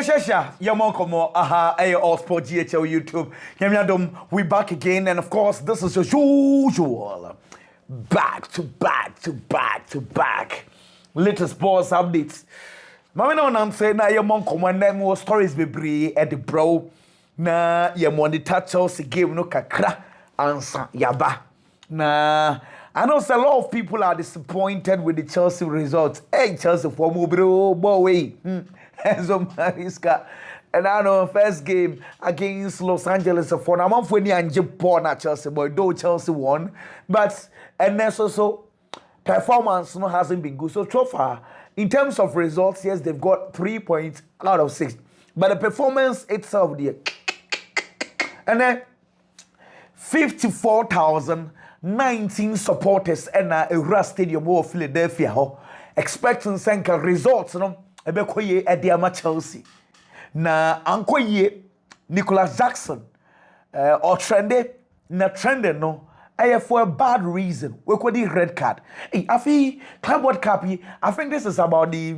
Shasha, Yamokomo, aha, all sport GHL YouTube. Yamiadum, we back again, and of course, this is as usual. Back to back. Latest sports updates. Mama no I'm saying na Yamonkomo and then more stories be bree at the bro. Na Yamoni Chelsea game no kakra ansa yaba. Na I know a lot of people are disappointed with the Chelsea results. Hey, Chelsea for bro, boy. Enzo Maresca. And I know first game against Los Angeles for now. I'm for the Angie at Chelsea, boy. Though Chelsea won, but and then so performance hasn't been good. So far, in terms of results, yes, they've got 3 points out of 6. But the performance itself, there, and then 54,019 supporters and a stadium of Philadelphia, expecting some results, Ebekoye Ediama Chelsea. Na Ankoye Nicholas Jackson or trended no. For a bad reason. We could the red card. Hey, I feel Club World Cup. I think this is about the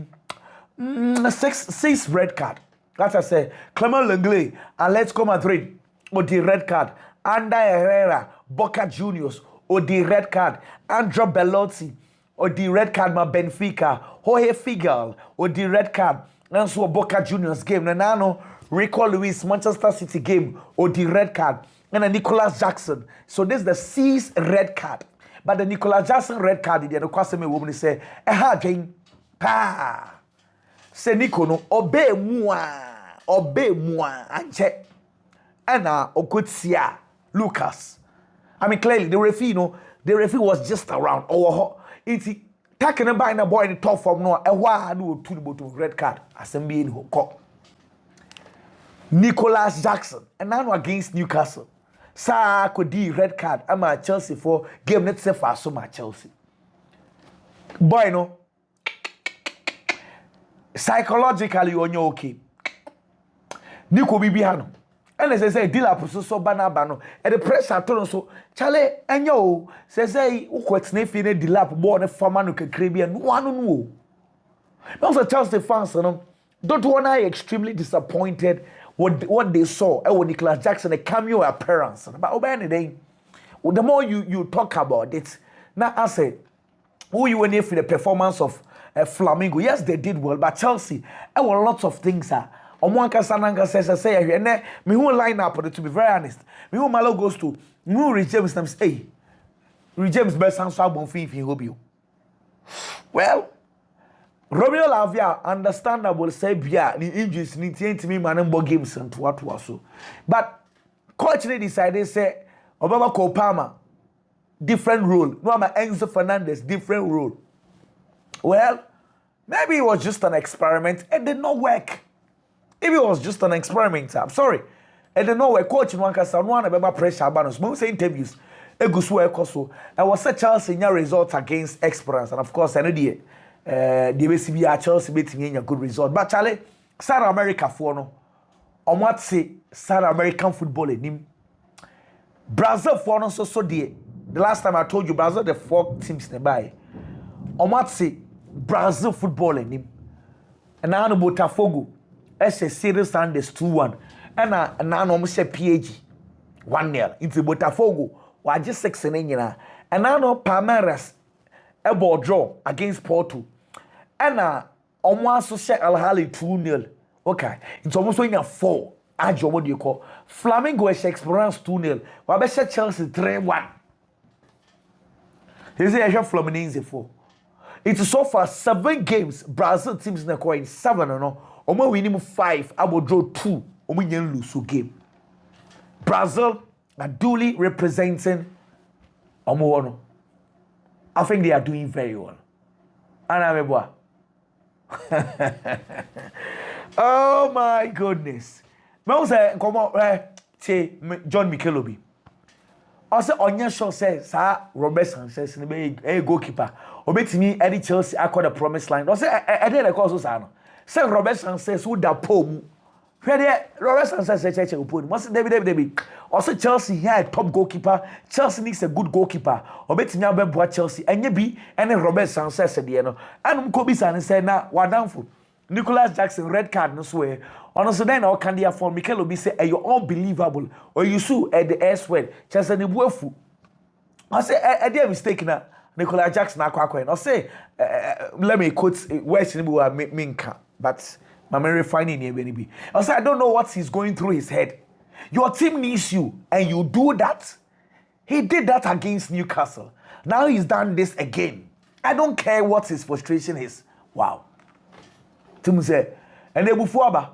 six red card. That's I say Clement Lenglet, Atletico Madrid or the red card. Ander Herrera, Boca Juniors or the red card. Andrea Bellotti or the red card ma Benfica, Jorge Figal or the red card. And so Boca Juniors game. Nanano Rico Lewis Manchester City game or the red card. And a Nicholas Jackson. So this is the sixth red card. But the Nicholas Jackson red card, the Kwaseme woman say, again, pa. Say Nico no obey moi, anche. And Okotia, Lucas. I mean clearly the referee was just around. Oh, it's taking a buying a boy in the top form no. A while do to the bottom red card. Assembly in Hoko. Nicholas Jackson and now against Newcastle. Sa could the red card. I'm at Chelsea for game let's say for so much Chelsea. Boy no. Psychologically you're okay. Nico Bibiano. And as I say, Dilap so banabano. And the pressure told so Charlie and yo say what's nefine Dilap born a farmer who can Caribbean one no. Also Chelsea fans don't want I extremely disappointed what they saw with Nicholas Jackson, a cameo appearance. But the more you talk about it, now I say, who you were near for the performance of Flamengo? Yes, they did well, but Chelsea, there were lots of things. Omwanka Sananga says, and then me who line up, to be very honest, me who Malo goes to, me who James names, hey, James best answer bon fee if he hope you. Well, Romeo Lavia, understandable, say, yeah, the injuries need to me, man, games and what was so. But coach decided, say, Obama Kopama, different rule. No, I'm Enzo Fernandez, different rule. Well, maybe it was just an experiment. It did not work. If it was just an experiment, I'm sorry. It did not work. Coach, one can sound one about pressure. But most interviews, I was such Chelsea results against Esperance, and of course, I know the BCB Chelsea beating a good result. But Charlie, South America for no, on what say South American football in him. Brazil for no so the last time I told you Brazil the 4 teams nearby. On what say Brazil football in him. And now no Botafogo, SS Series Sanders 2-1, and now no say PAG 1-0 into Botafogo. Wa just 6 and now no Palmeiras a ball draw against Porto. And almost so share Al Ahly 2-0. Okay, it's almost when you're 4. Ajo, what do you call Flamengo experience 2-0. Wabesha Chelsea 3-1. Here's a Fluminense 4. It's so far 7 games. Brazil teams in the coin 7 no. Omo winning 5. Abo draw 2. Omo yen lose game. Brazil are duly representing Omo. I think they are doing very well. And I'm a oh my goodness. I say, come on, John Mikelobi. I say, Onion Shaw says, Sir Robert Sanchez, a goalkeeper. Obey me, Eddie Chelsea, I call the promised line. I say, I did a cause. Say, Robert Sanchez, who da poem. Where Robert Sanchez said, Church will put. What's David? Also, Chelsea here, a top goalkeeper. Chelsea needs a good goalkeeper. Obey me, I'll be Chelsea. And you be, and Robert Sanchez said, you know, and Kobe San said, now, what down for? Nicholas Jackson red card no so honestly then all can for Mikel Obi say you unbelievable or you sue at the S word just an ibuafu I say a dear mistake na Nicholas Jackson akwa I say let me quote words in minka but my memory finding here be I say I don't know what he's going through his head. Your team needs you and you do that. He did that against Newcastle. Now he's done this again. I don't care what his frustration is. Wow. Tim say, and then before ba,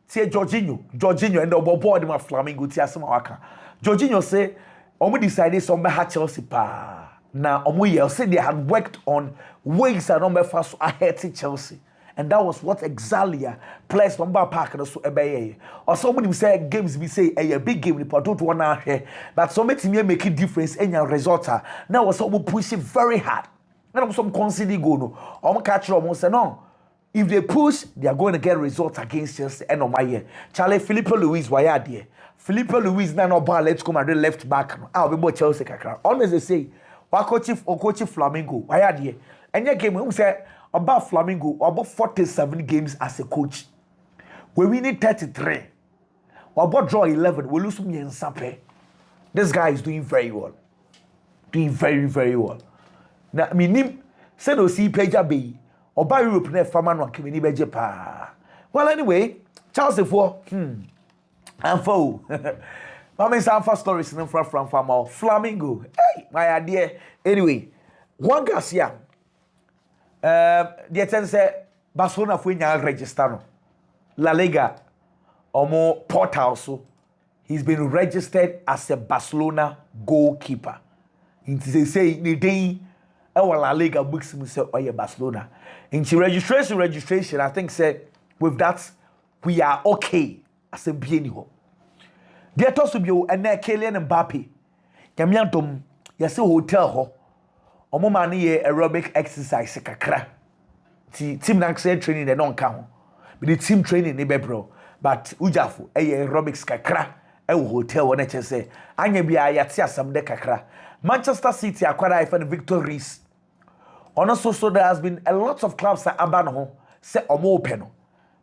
say Jorginho, and the board my Flamengo tia sama waka. Jorginho say, omo decided some ha Chelsea pa. Now omo ye say they had worked on ways and number fast ahead to Chelsea. And that was what Exalia players from Park and so ebeye. Or somebody say games we say a big game report to one out here, but so many team make a difference in your result. Now was some push it very hard. And some consider go no. Catch almost say no. If they push, they are going to get results against Chelsea and on my year. Charlie Filipe Luis why there. Filipe Luis now no ball let's come and left back. I'll be more Chelsea kakra. Honestly say, what coach Flamengo why there. And your game we say about Flamengo, about 47 games as a coach. We win 33. We about draw 11. We lose me and Sape. This guy is doing very well. Doing very, very well. Now, I mean, say no see Peja Bay. Or by Europe, ne farmer no kemi ni beje pa. Well, anyway, Chelsea for and for. Mama is our first stories from Flamengo. Hey, my idea. Anyway, Juan Garcia. The ten say Barcelona for register no. La Liga omo portal so he's been registered as a Barcelona goalkeeper. They say ni day our La Liga books himself or Barcelona. In registration I think say with that we are okay as a biennial. There to be and Kylian Mbappe. Yamiantom yase hotel ho. Omo mani ye aerobic exercise kakra. Team naxel training they don't count. But the team training ni bebro. But ujafu aerobics kakra e hotel one say anya bia yate asam de kakra. Manchester City acquired for Victor Reis. Also there has been a lot of clubs that aban ho say omo open.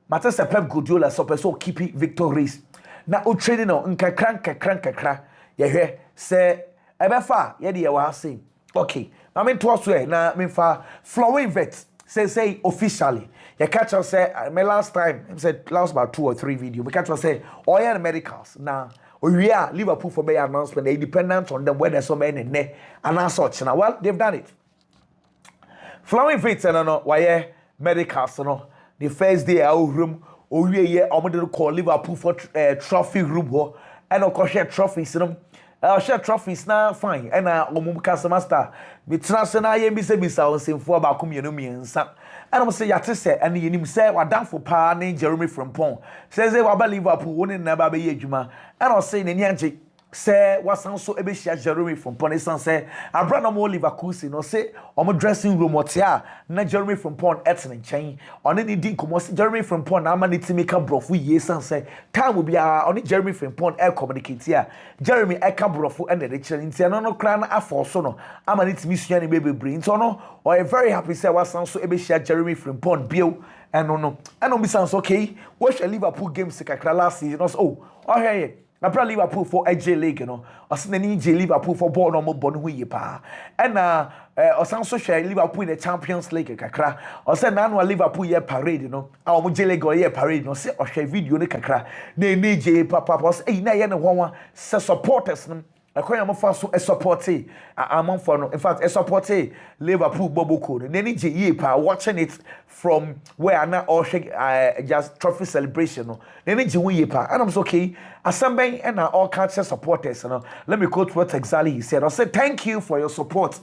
Matter say Pep Guardiola so person keep Victor Reis. Na o training no nkakra ye hwe say ebefa ye de ye wa say okay. I mean, to us, now, I mean, for Wirtz, say officially. You catch us say, my last time, I said last about 2 or 3 videos. We catch us say, oh yeah, the medicals. Now, we are Liverpool for their announcement. They dependent on them whether so many and as such. Now, well, they've done it. Wirtz, I don't know why medicals. No, the first day our room, we are going to call Liverpool for trophy room, and of course, trophies. Share trophies now fine and omuka master bitrasena ye bi se bisa onsemfo abakom yenu miensa and I'm say yate say and yenim say wadamfo pa na Jeremy Frimpong say waba Liverpool woni na ba be adwuma and I say nani anje say wasan so ebe shia Jeremy Frimpong san say abra no mo Liverpool no say omo dressing room otia na Jeremy Frimpong etne nchen oni ni di komo say Jeremy Frimpong na amani ti make brofu ye san say time will be oni Jeremy Frimpong e communicate here Jeremy e ka brofu and the chere nti no kra na afo so no amani ti mi sua ni bebebre nti no o very happy say wasan so ebe shia Jeremy Frimpong bio and no and on be sounds okay watch a Liverpool game kakra last season oh hey na pra Liverpool for AJ League no osenani je Liverpool for ball no mo bɔ no hu pa and osan so share Liverpool in the Champions League kakra osen na no Liverpool ye parade no a mo je league ye parade no se ohwɛ video ne kakra na ni je papa os na ye ne hwanwa se supporters no akoya mo fa so supporte among for no in fact supporte Liverpool boboko no ni je ye pa watching it from where na all just trophy celebration no ni je hu ye pa and I'm so okay assemble and all culture supporters no let me quote what exactly he said. I said thank you for your support.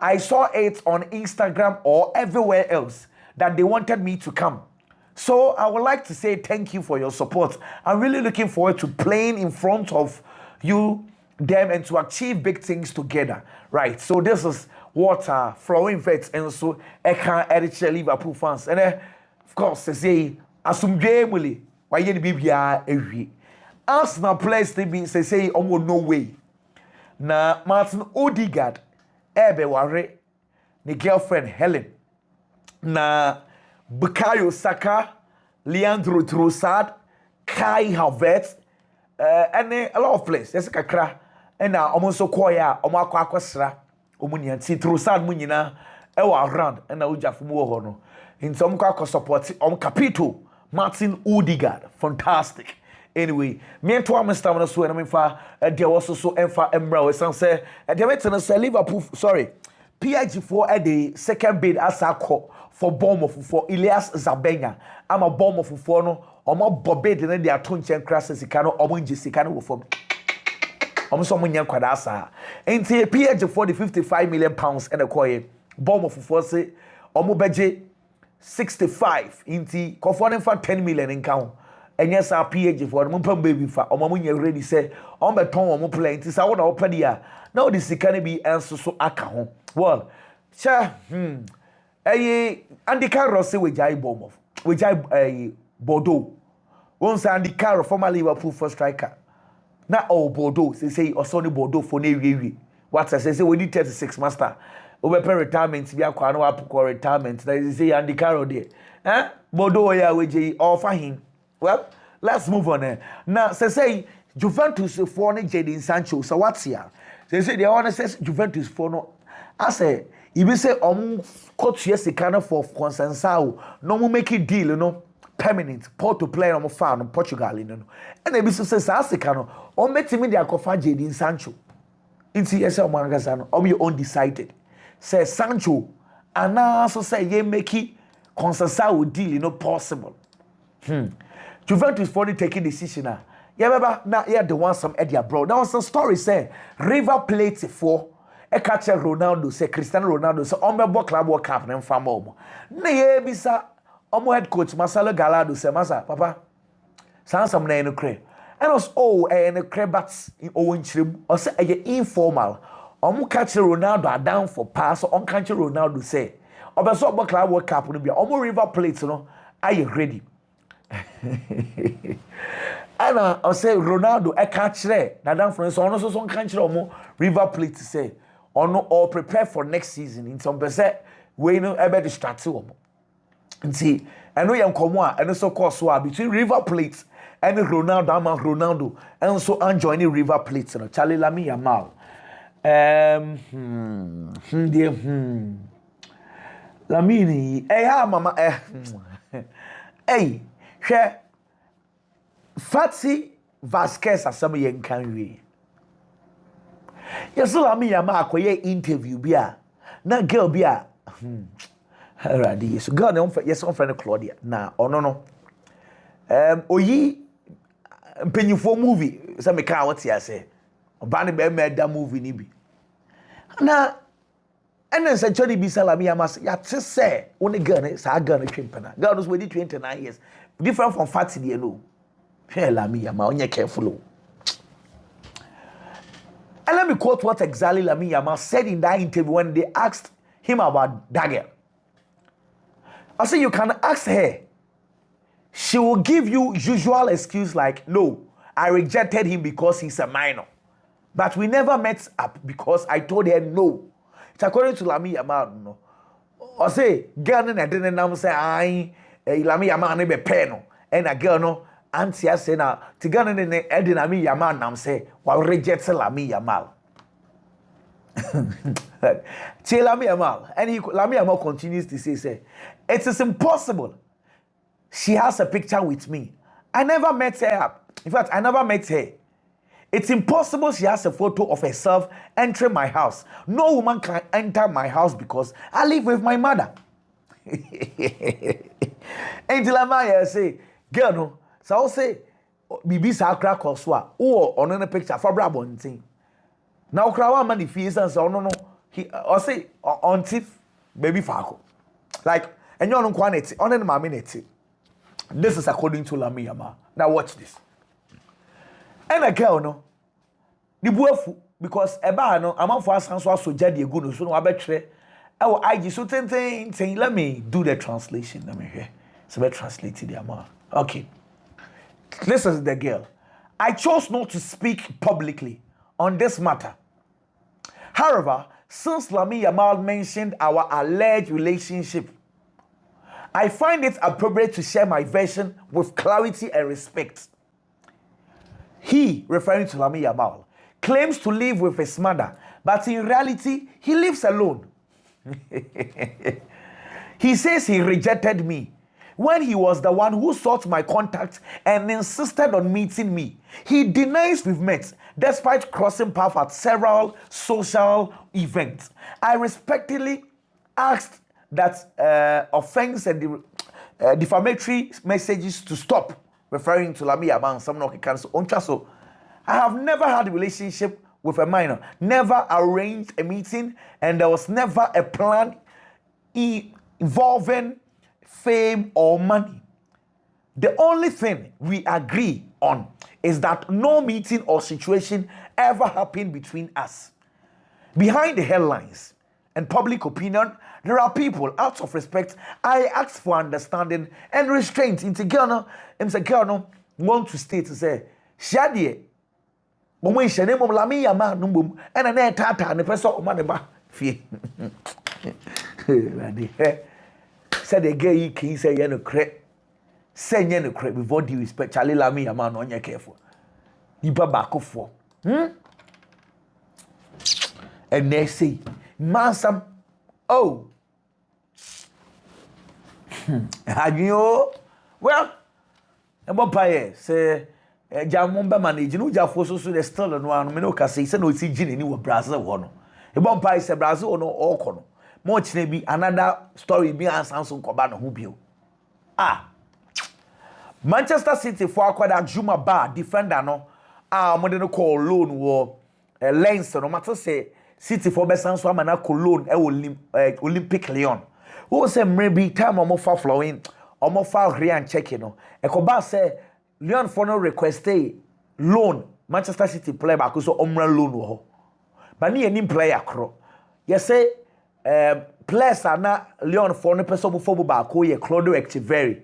I saw it on Instagram or everywhere else that they wanted me to come. So I would like to say thank you for your support. I'm really looking forward to playing in front of you them and to achieve big things together, right? So this is what flowing vets and so I can edit Liverpool fans and of course they say asumdwe muli why ye bibia ewie Arsenal players they be say almost no way na Martin Odegaard ebe ware ni girlfriend Helen na Bukayo Saka Leandro Trossard, Kai Havertz, and a lot of players. There's a kakra, and almost so koya, Omako Aquasra, Omunian, Trossard Munina, Ewa around, and Uja from Wohono. In some Kaka support on Capito, Martin Odegaard, fantastic. Anyway, me and Thomas Stamina so and I mean for there was also Emfa Embra some say the Everton say Liverpool sorry PIG4 at the second bid as a call for Bournemouth for Elias Zabenya. I'm a Bournemouth for no or more bobed in the atonchen crasses cano or winji sicano for so many quadasa. Ain't PIG4 the 55 million pounds and a coy Bournemouth for say or mobeje 65 inti conforming for 10 million in count. And yes, our PH for the baby for Omamunya ready say, on the tongue of plane, tis our opedia. Now this can be answer so account. Well, sir, Andy Carroll say with Jai Bournemouth, with Jai Bordeaux. Once Andy Carroll, former Liverpool first striker. Not all Bordeaux, they say, or Sonny Bordeaux for Navy. What I say, we need 36 master. Over retirement, we are quite retirement. They say Andy Carroll there. Bordeaux, yeah, with Jay offer him. Well, let's move on. Now, say Juventus for Jadon Sancho. So what's here? They say the owner says Juventus for no. I say, if you say coach yes, kind of for consensao, no more make a deal, you know, permanent. Port to play on farm in Portugal, you know. And they be so says Asicano, or make me the Akofa Jadon Sancho. Into yes, Mangasano, or you undecided. Say Sancho, and now also say ye make it consensao deal, you know, possible. Juventus for the taking decision now. Yeah, baba, now yeah, the one some Eddie abroad. Now some story say River Plate for a catcher Ronaldo, say Cristiano Ronaldo, so Omebo Club World Cup and Famo. Nay, bisa, Omo head coach Marcelo Gallardo say, Masa, Papa, sounds some name no cray. And us and a crabats in Owen Trim, or say a informal. Omo catcher Ronaldo are down for pass, or on catcher Ronaldo say, Omo Club World Cup will be Omo River Plate, you know, are you ready? And I say Ronaldo, I catch there. Now, down from so on, also some country or River Plate to say, or prepare for next season in some percent. We know about the strategy. And see, I know you're come and also course between River Plate and Ronaldo, and also joining River Plate. You know, Charlie Lamine Yamal. Lamine, hey, mama, hey. Share Fatsi Vasquez asam yen kanwe. Yeso Lamine Yamal akoye interview bia na girl bia already so girl no yes on friend Claudia na ono no oyi mpenyifo movie say me kan what ya say oba ne be meda movie ni bi na enen se chori bi Lamine Yamal ya te say one girl ne sa girl ne twempena girl no we 29 years different from Fatty, you know. Hey, Lamine Yamal, onye careful. And let me quote what exactly Lamine Yamal said in that interview when they asked him about Dagger. I said, you can ask her. She will give you usual excuse like, no, I rejected him because he's a minor. But we never met up because I told her no. It's according to Lamine Yamal, no. I say, girl, I didn't say, Lamine Yamal ne be peno and a girl no auntie say na tigana ne edi Lamine Yamal nam say wa reject Lamine Yamal. Lamine Yamal and Lamine Yamal continues to say it is impossible. She has a picture with me. I never met her. In fact, I never met her. It's impossible she has a photo of herself entering my house. No woman can enter my house because I live with my mother. Until I say, girl, no, so I'll say, Bibi Sakra Koswa, or on a picture for Brabon thing. Now, Krawa money fees and so no, he or say on tip, baby Fako. Like, and you're on quantity, on an minute. This is according to Lamine Yamal. Now, watch this. And a girl, no, the buafu, because a bar, no, I'm for us, so jadi a good, so no, I bet. Oh, I just so thing. Let me do the translation. Let me hear. So we translate the amount. Okay. Listen to the girl. I chose not to speak publicly on this matter. However, since Lamine Yamal mentioned our alleged relationship, I find it appropriate to share my version with clarity and respect. He, referring to Lamine Yamal, claims to live with his mother, but in reality, he lives alone. He says he rejected me when he was the one who sought my contact and insisted on meeting me. He denies we've met, despite crossing paths at several social events. I respectfully asked that offense and defamatory messages to stop, referring to Lamine Yamal and someone who can so. I have never had a relationship with a minor, never arranged a meeting, and there was never a plan involving fame or money. The only thing we agree on is that no meeting or situation ever happened between us. Behind the headlines and public opinion, there are people, out of respect, I ask for understanding and restraint. Into Ghana, want to state to say, Shadie, when she name of Lamine Yamal numbum, and a tata and the person of Maneba. Fee. Said the gay king say, Yeno crack. Say Yeno crack with all due respect, Charlie Lamine Yamal on your careful. You back for. And they say, Mansam, oh. Have you? Well, about pie, say, Jamumba manage, no Jaffoso, so the still and one, Menoka say, no, it's in any Brazil one. About pie, say Brazil or no, or corner. Much maybe another story, me and Samson Cobano Hubio. Manchester City for acquired Juma Bar, defender, no, modern call loan war, lens, no matter say, City for best and swam and loan, Olympic Leon. Who say maybe time or more far flowing, or more far rean checking, no. A Coba say, Leon for no request a loan, Manchester City player back, so Omra loan war. But near any player crow. You say, players are not Leon for no person before back, who ye Claudio Echeverry,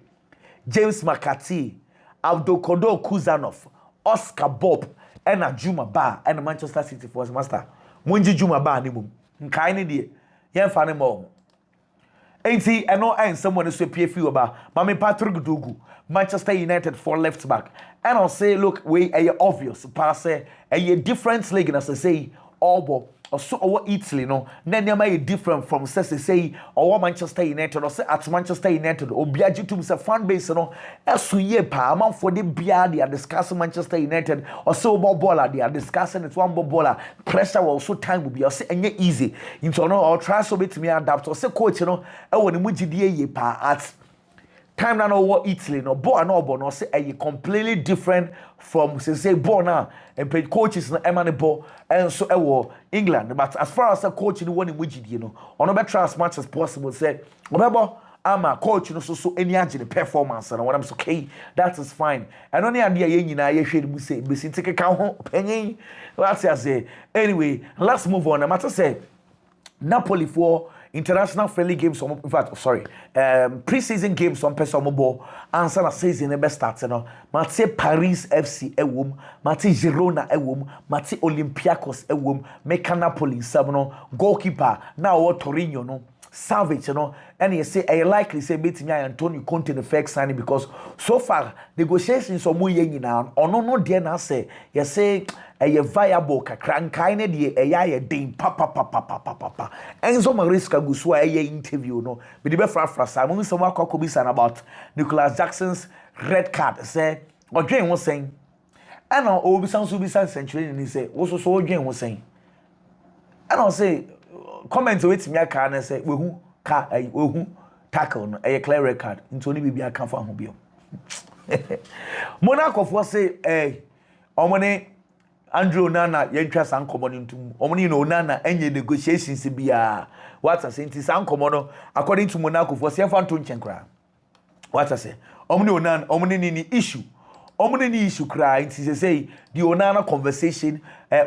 James McCarthy, Abdul Kodo Kuzanov, Oscar Bob, and a Juma Bar, and Manchester City for his master. Munji Juma Bar, Nimum, Kaini dear, Yan Fanny Mom. Ain't he? I know I am someone who say PFU about Mami Patrick Dugu, Manchester United for left back. And I'll say, look, we are obvious, pass a different league, as I say, all or so or Italy, no, then you may different from say or Manchester United or say at Manchester United or Biaji to a fan base, no, as ye pa amount for the beer they are discussing Manchester United or so baller they are discussing it one baller pressure will so time will be or say and easy into no or try so bit me adapt or say coach, you know, I want to muji ye pa at time na no what Italy no born no born no say a completely different from say born now and paid coaches na emanable and so England, but as far as a coach in one in which you know on a better as much as possible say whatever I'm a coach no so any agile performance and what I'm so okay that is fine and only idea you na you should say be take account ho penny what I say anyway let's move on. Matter say Napoli for international friendly games in fact pre-season games on person ball answer na season e be start no mate Paris FC ewom mate Girona ewom mate Olympiacos ewom meka Napoli no goalkeeper na o Torino no Savage no and you say I likely say betimi Antonio Conte the first signing because so far negotiations omo ye nyina ono no de na say you say a viable kakrankai ne de a den papa enzo mariska gusu a interview no be the be frafra Simon some akokobisa about Nicholas Jackson's red card say odwen wo sen and obi san so bi san century ni say wo so odwen wo sen and I say comment with me aka na say we hu ka we hu tackle no a clear record into ni bibia kan fa ho bio Monaco for say omone Andrew Nana yentwa san common into omone no Nana enye negotiations bia what I say it san common according to Monaco for say fan to nchenkra what I say omone Onana omone ni issue omune ni issue cry it say the Onana conversation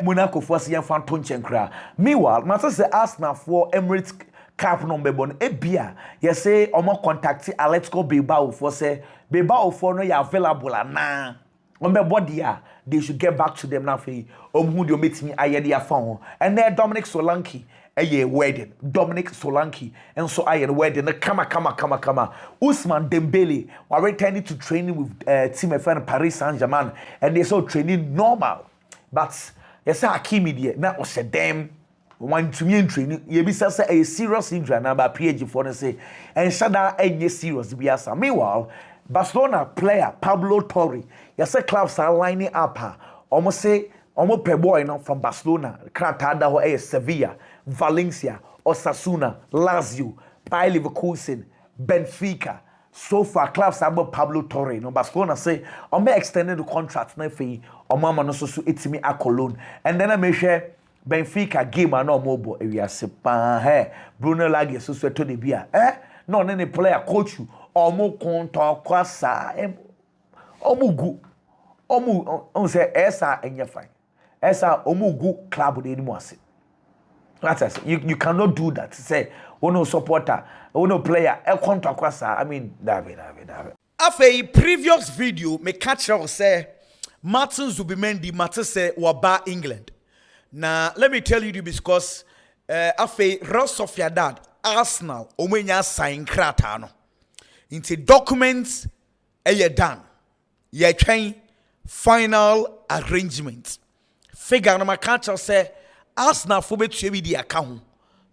Monaco for say fan to nchenkra meanwhile matter say Arsenal for Emirates Cup number bon ebia you say omo contact Atletico Bilbao for say Bilbao for no ya available na ombe body they should get back to them now for who they meet me aye dia phone and there Dominic Solanke a wedding. Dominic Solanke and so I wedding. Kama. Usman Dembele were returning to training with team FN Paris Saint-Germain and they saw training normal. But yes, Hakimi there. Now was a damn one to me in training. You be say a serious injury now by PG for say and shada any serious be as meanwhile. Barcelona player Pablo Torre, yes, clubs are lining up. Almost say, almost per boy no, from Barcelona, Kratada or Sevilla, Valencia, Osasuna, Lazio, Bayer Leverkusen, Benfica. So far, clubs are about Pablo Torre. No, Barcelona say, I may extend the contract na fee, or mama no so itimi a cologne. And then I may share Benfica game and no mobile area. Sepa, Bruno Lage so to the beer. No, any player coach you. Omo konta kwasa omugu omu say esa enye fine esa omugu club de nimu ase that's you cannot do that say no supporter no player e konta kwasa I mean David after previous video me catch you say Martin Zubimendi Martin say waba England now let me tell you this because after Ross of your dad Arsenal omenya sign krata no into documents done. Ye train final arrangement. Figure na catch say Arsenal for bet you the account.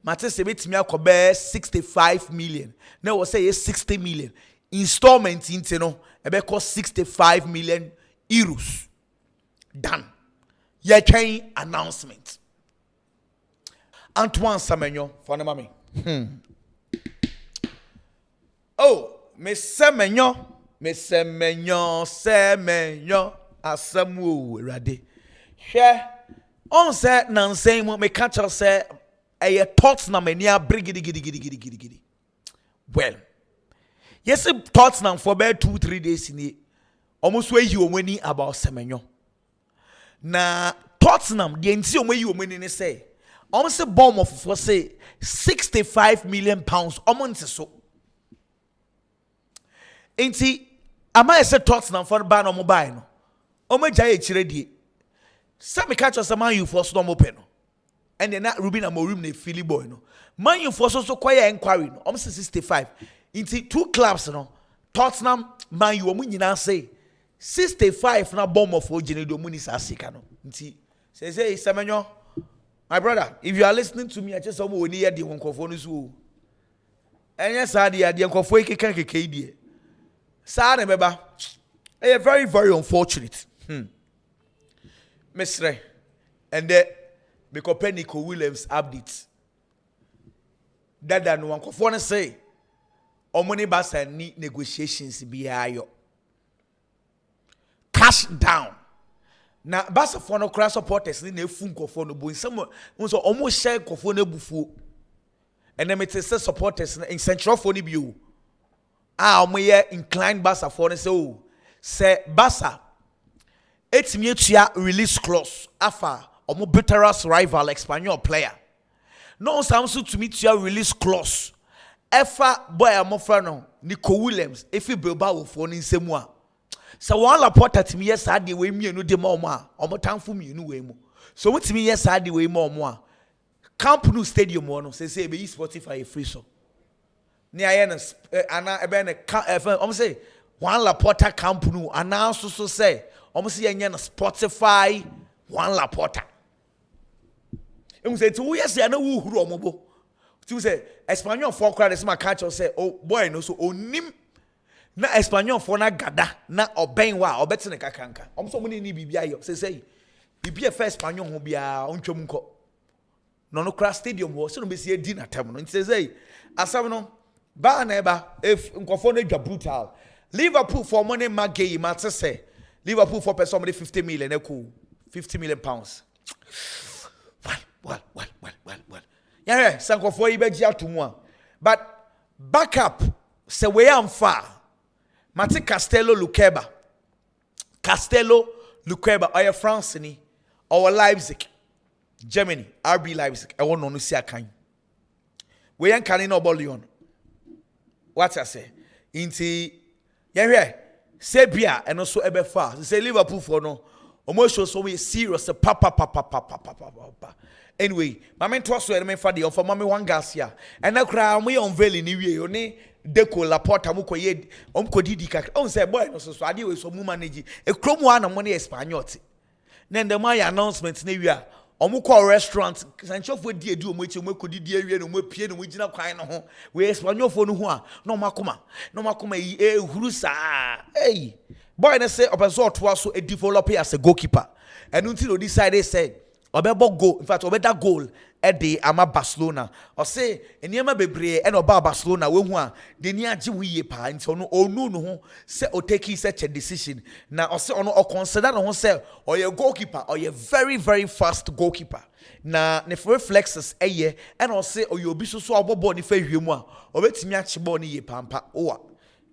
Mate se bet me akobe 65 million. Now we say 60 million. Installment into no ebe cost 65 million euros. Done. Ye train announcement. Antoine Semenyo for the mommy. Oh, Semenyo, asamu rade. Share on say nansay mo me catch us say a Tottenham ania gidi. Well, yes, Tottenham for about 2-3 days in the almost where you winning about Semenyo. Na Tottenham the NC where you winning say almost a bomb of for say 65 million pounds almost so. Enti ama ese Tottenham for ban on mobile no omo jaye chire die say me catch us man you for so no open no and then na Ruben Amorim na Philly boy no man you for so kwaya inquiry no almost 65 enti two clubs no Tottenham man you omo nyina say 65 na bomb of ogene do muni sa sika no enti say Semenyo my brother if you are listening to me I just omo oni ye de wonkofo no so enye sa de nkofo ikeka die Sad beba. Very, very unfortunate. Mr. And then because Nico Williams updates. That no one can say. Omoni Barca need negotiations be ayo. Cash down. Now Barca for no class supporters need a funko for no boy. Some almost share kofone bufu. And then it says supporters in central for the view. Omoye inclined Barca for say oh say Barca etimi etua release clause afa omo bitterous rival Espanyol player no samso to meet your release clause efa boy amofra no Nico Williams efi Bilbao for no nsemu a so one Laporta timi yes ade we mienu de ma omo a omo tanfo mienu we mu so mutimi yes ade we ma omo a Camp Nou stadium no say e be Spotify free so ni ayena ana ebe ne say one Laporta Camp Nou ana so say say yenye na Spotify one Laporta say to yes ya na wu huru omobo to say Espanyol for crowd say ma catch say oh boy no so onim na Espanyol for na gada na oben wa obeti ne kakanka so mo ni bibia yo say bibia first Espanyol ho bia ontwom nko no crash stadium wo so no be see di na tem no say asam no ba na eba if nkofo no dwa brutal Liverpool for money magay matter say Liverpool for person 50 million equal 50 million pounds well yeah sankofo ibeji atomu but backup say we am far Mate Castello Lukeba or France ni or Leipzig Germany RB Leipzig I want no see akan we yan kan no bolion what I say inti yeah Serbia and also ebe far say Liverpool for no almost show so we serious papa. Anyway, my man to us where me for the for mommy one Garcia and na kra we unveil ni wie oni deco la porta mu koye omko didi kakra on say boy no so ade we so mu manage e krom wa na mo na Espanyol then the my announcement na wie omo call restaurant sanchofo di edu omo echi omo kodidi awie no omo pie no gina kwan no ho we Espanyol fo no ho a no makoma yi ehuru sa hey boy na say opeso to so e develop as a goalkeeper and until no decide say obebo goal in fact obeda goal at the ama Barcelona or say eniema bebre and oba Barcelona we hu a de ni age wiye pa nti no onu no ho say o take such a decision na or say ono o consider no ho say or your goalkeeper or your very very fast goalkeeper na ne reflexes eye and or say or you obi so obobo ni fa hwemu a obetimi ache ball ni ye pampa owa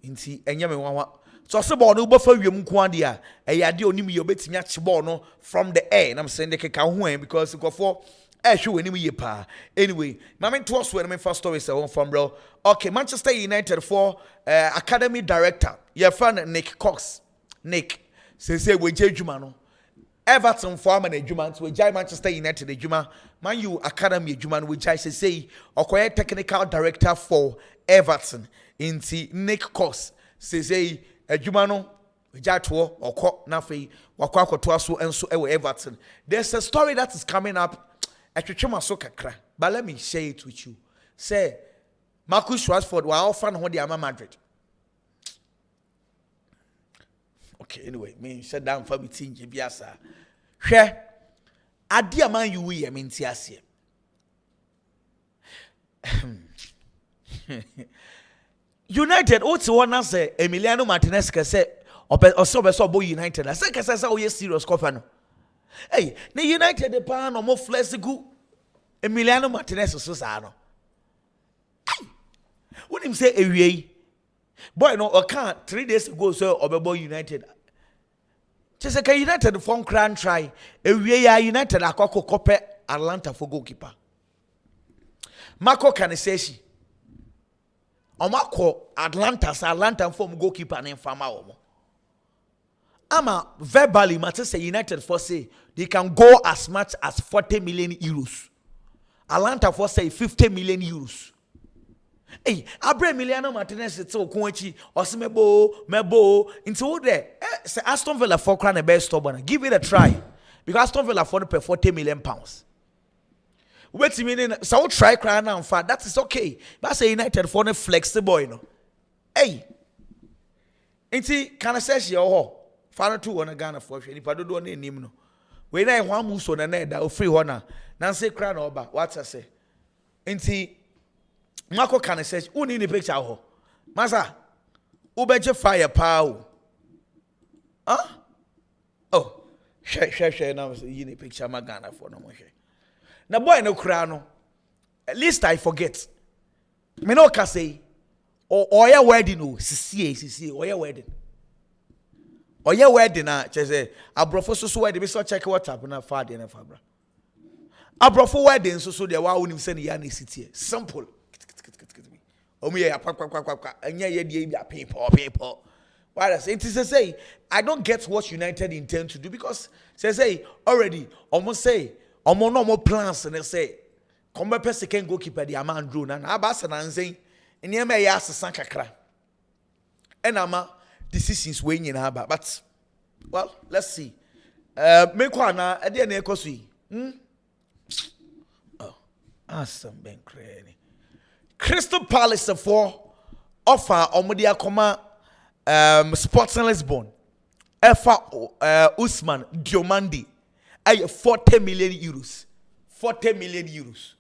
nti enyeme wanwa so se ball no bo fa hwemu ko ade a eye onim ye obetimi ache ball no from the air na I'm saying the keka ho because go for anyway, my main to us when my first story is from bro. Okay, Manchester United for academy director. Your friend Nick Cox. Nick says we Jumano. Everton former Juman to Jai Manchester United Juma. Man you academy Juman which I say or technical director for Everton. Inti Nick Cox says Jumano Jatwo or Kok Nafi Wakako Twasu and so Everton. There's a story that is coming up. But let me share it with you. Say, Marcus Rashford will offer no the Madrid. Okay, anyway, me shut down for me team Biasa. Share. Adia man you we mean tiasie. United also wanna say Emiliano Martinez can say or so boy United. I say oh yes serious coffee. Hey, the United the pan or more flexible Emiliano Martinez so sano. Hey, what him say away? Boy, no, I can't 3 days ago, so Obebo United. Just like United the phone cran try. Away United a coco copy Atlanta for goalkeeper. Marco Canisesi. Marco Atlanta form goalkeeper named Fama. Ama verbally matter say United for say they can go as much as 40 million euros. Atlanta for say 50 million euros. Hey, Abre Emiliano Martinez it's so kunchi mebo into there. Say Aston Villa for crown the best stubborn. Give it a try. Because Aston Villa for pay 40 million pounds. Wait a minute, so try crown and fat. That is okay. But say United for the flexible, you know. Hey, inti can I say your Fana 2 on a Ghana for any part do any name no. When I want muso na neda o free honor. Nancy crown oba. What I say? Inti Marco can say uni ni picture ho. Masa ubeje fire pow. Huh? Oh, share now you ni picture ma Ghana for no more. Na boy no crown. At least I forget. Me no can say or your wedding no sisi or your wedding. Or your wedding na say abrofo so wedding be so check WhatsApp na father na fabra. Abrofo wedding so dey wa wonim say ya na city. Simple. Omo ya kwa anya ye dey bia people. Why I say it is say I don't get what United intend to do because say already almost say omo no more plans and say come be second goalkeeper the man drone na abasa na nzen enema ya asesa kakra. Enama decisions we nyina aba but well let's see me kwa na e dey na ekoso yi oh awesome ben kreni Crystal Palace for offer omodi akoma Sporting Lisbon efa Usman Diomandi ay 40 million euros 40 million euros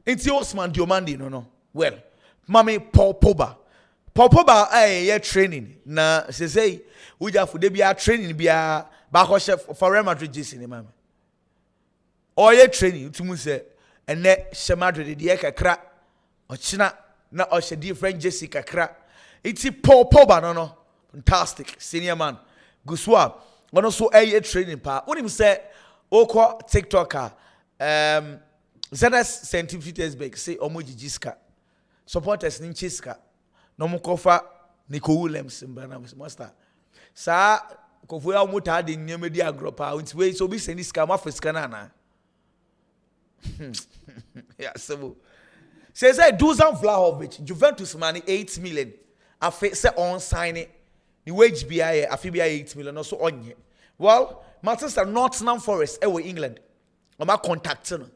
into Usman Diomandi no well mami Paul Pogba ay training na say we just for dey bia training bia ba ko chef for Real Madrid jisi ni mama o ye training tumu say ene she Madrid dey kakra o china na o she different jisi kakra it's Paul Pogba no fantastic senior man guswa ono so ay training pa wonim say oko TikToker ZS St. Petersburg say omo jijiska supporters ni chiska no mo kofa Nico Williams mbana master sa kofu ya muta de nyeme di agropa unti we so bi send sika ma fisika na na yeah so says Dusan Vlahovic Juventus money 8 million afi say on sign it the wage BI afi BI 8 million also onye well Manchester Nottingham Forest e England oma contact no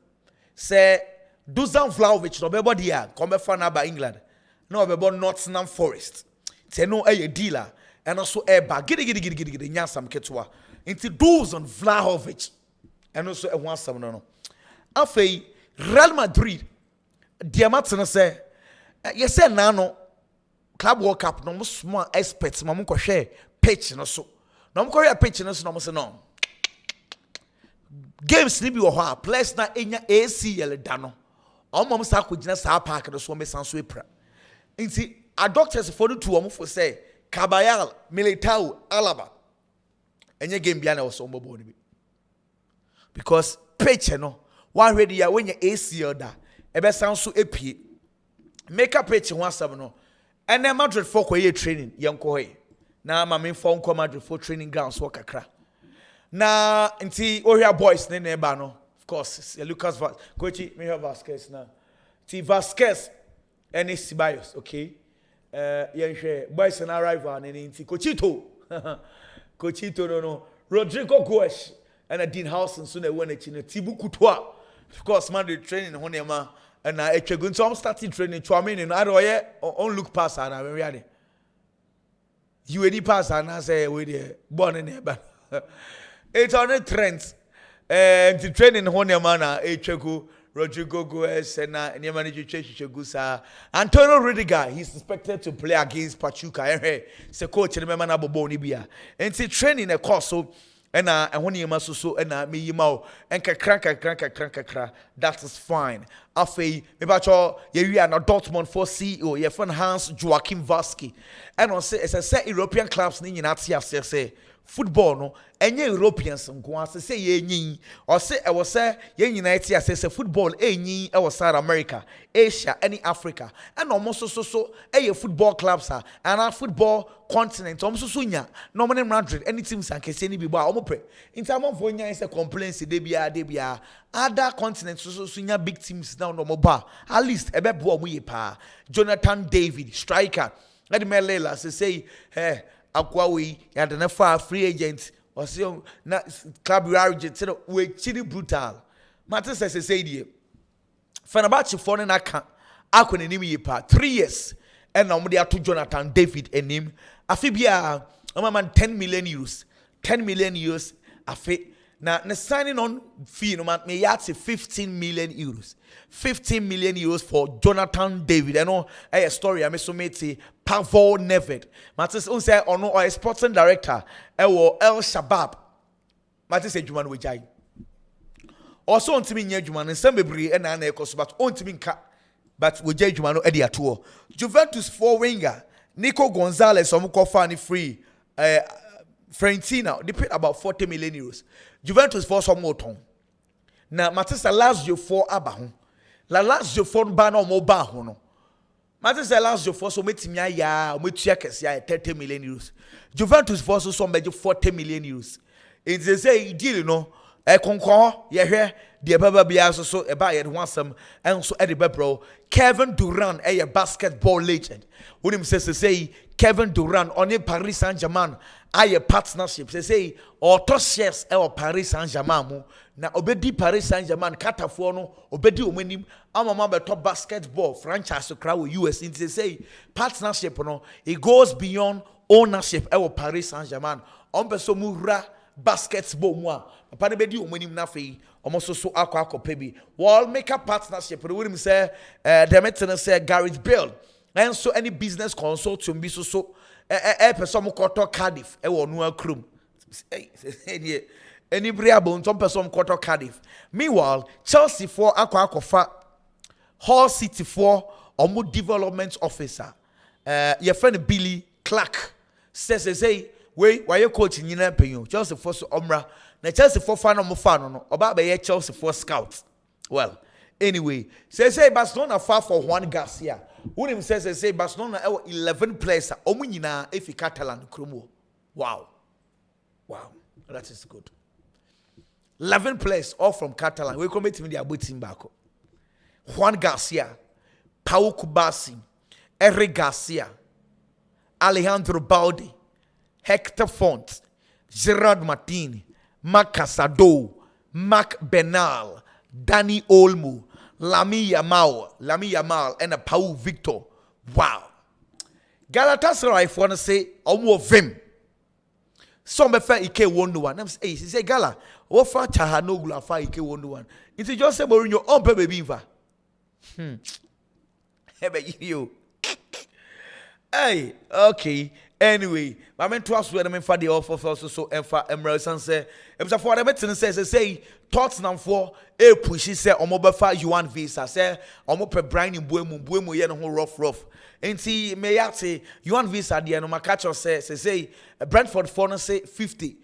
say Dusan Vlahovic no bebo dia come fan about England no bebo Nottingham Forest say no a dealer and also eba gidi nyasam ketwa into Dusan Vlahovic and also e wansam no afei Real Madrid Diamatana say yes say nano Club World Cup no small experts ma mo share pitch no so no mo share pitch no so no mo say no games ni bi wo ho players na enya ACL da no o mo sa akogina sa park no so me san so epra nti a doctors for the two o mo for say Caballero Militao Alaba enye game bia na wo so mo bo ni bi because pitch no one ready ya when your ACL da ebe san so epie make up pitch one asem no ene Madrid for koye training yenko he na ma me for nko Madrid for training grounds wo kakra na nti ohia boys ne na eba no of course Lucas Coach me have Vasquez na ti Vasquez ene Ceballos okay yenhwe boys na arrival ne nti Cochito no Rodrigo Goes and a Dean House and soon I went to Tibu Coutois. Of course, Madrid training Honema and I going to started training to me and I don't look past and I'm ready. You any pass and I say with the born in there, but it's on a trend and to training Honema Echego Rodrigo Goes and near manager Chegusa Antonio Rudiger. He's expected to play against Pachuca. So coach and remember Bonibia and see training a course so. And when you must so and me yimao and crank. That is fine. Afei, me bacho ye are not Dortmund for CEO. Ye friend Hans Joachim Vasky. And on say as I say European clubs ni nyina say football no enye Europeans nko say ye nyin or say I was say ye nyina say football nyin e was South America, Asia, any Africa. And almost so football clubs are and our football continent almost so nya no man Madrid any teams and kese ni bi ba omo pre in time of nya is a complaints de bia other continents so nya big teams now no ba at least ebe bo omo ye pa Jonathan David striker let me lela say hey Akwawi and the far free agent or so na club agent we chiri brutal matter says say die Fenerbahce for na aka akone nim ye pa 3 years and now they are to Jonathan David and him afi bia man 10 million euros afi na signing on fee no man me yat 15 million euros 15 million euros for Jonathan David. I know a story I me so meti Pavel Nedved. Matis on say ono or a sporting director El Shabab. Matis say Juman Wijai. Also on timi nya Juman and some bebre and na ekoso but on timi nka but Wijai Juman no edi atoɔ. Juventus for winger Nico Gonzalez omo fan free Fiorentina they paid about 40 million euros. Juventus for some more ton. Na Matisa Lazio for aba La Lazio for ba na omo ba ho no. Matisa Lazio for so metimia ya ometua kese ya 30 million euros. Juventus for so some 40 million euros. It they say deal no e konkon ye hwe de baba bia so e ba ye ho asem enso e de bebro Kevin Durant a basketball legend. When him say Kevin Durant on a Paris Saint-Germain a partnership say or to shares e Paris Saint-Germain na obedi Paris Saint-Germain katafo no obedi omanim amama beto basketball franchise kra wo US in say partnership no it goes beyond ownership e Paris Saint-Germain on beso mura basketball mu a papa ne bedi omanim na fei almost so akwa bi wall make a partnership but when him say the meeting say Gareth Bale and so any business consultant be so person mo koto Cardiff e wo no akrum any briabo some person koto Cardiff meanwhile Chelsea for akwa Hull City for omo development officer your friend Billy Clark says we why you coach nyina penyo Chelsea for so omra na Chelsea for fan no oba be Chelsea for scout well anyway say Barcelona far for Juan Garcia when him say Barcelona 11 players omo nyina efi Catalan kromo wow That is good. 11 players, all from Catalan. We come to the team back. Juan Garcia, Pau Kubasi, Eric Garcia, Alejandro Balde, Hector Font, Gerard Martin, Marc Casado, Marc Benal, Danny Olmo, Lamine Yamal, and a Pau Victor. Wow. Galatasaray, if I want to say, almost vim. Some prefer Ike 1-1. I'm saying, he say, Gala, what for Chahanoglu afa Ike 1-1? It's just say, Mourinho, on baby beaver. Hey, okay. Anyway, I meant to ask when I for the offer also so and for Emerson say, if for the meeting says, say, Tottenham for a push, he said, Omobafa Yuan Visa, say, Omope Brian in Buemo, yen rough. And see, may I say, Yuan Visa, the Anoma catcher say, Brentford for say 50,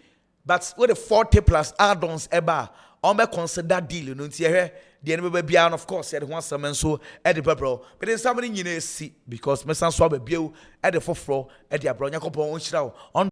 but with the 40 plus add-ons, Eba, Ome consider deal, you know, here. The enemy be of course, said once a man so at the pebble, but there's somebody you see because Messan Swab a bill at the 4th floor at the Abronia on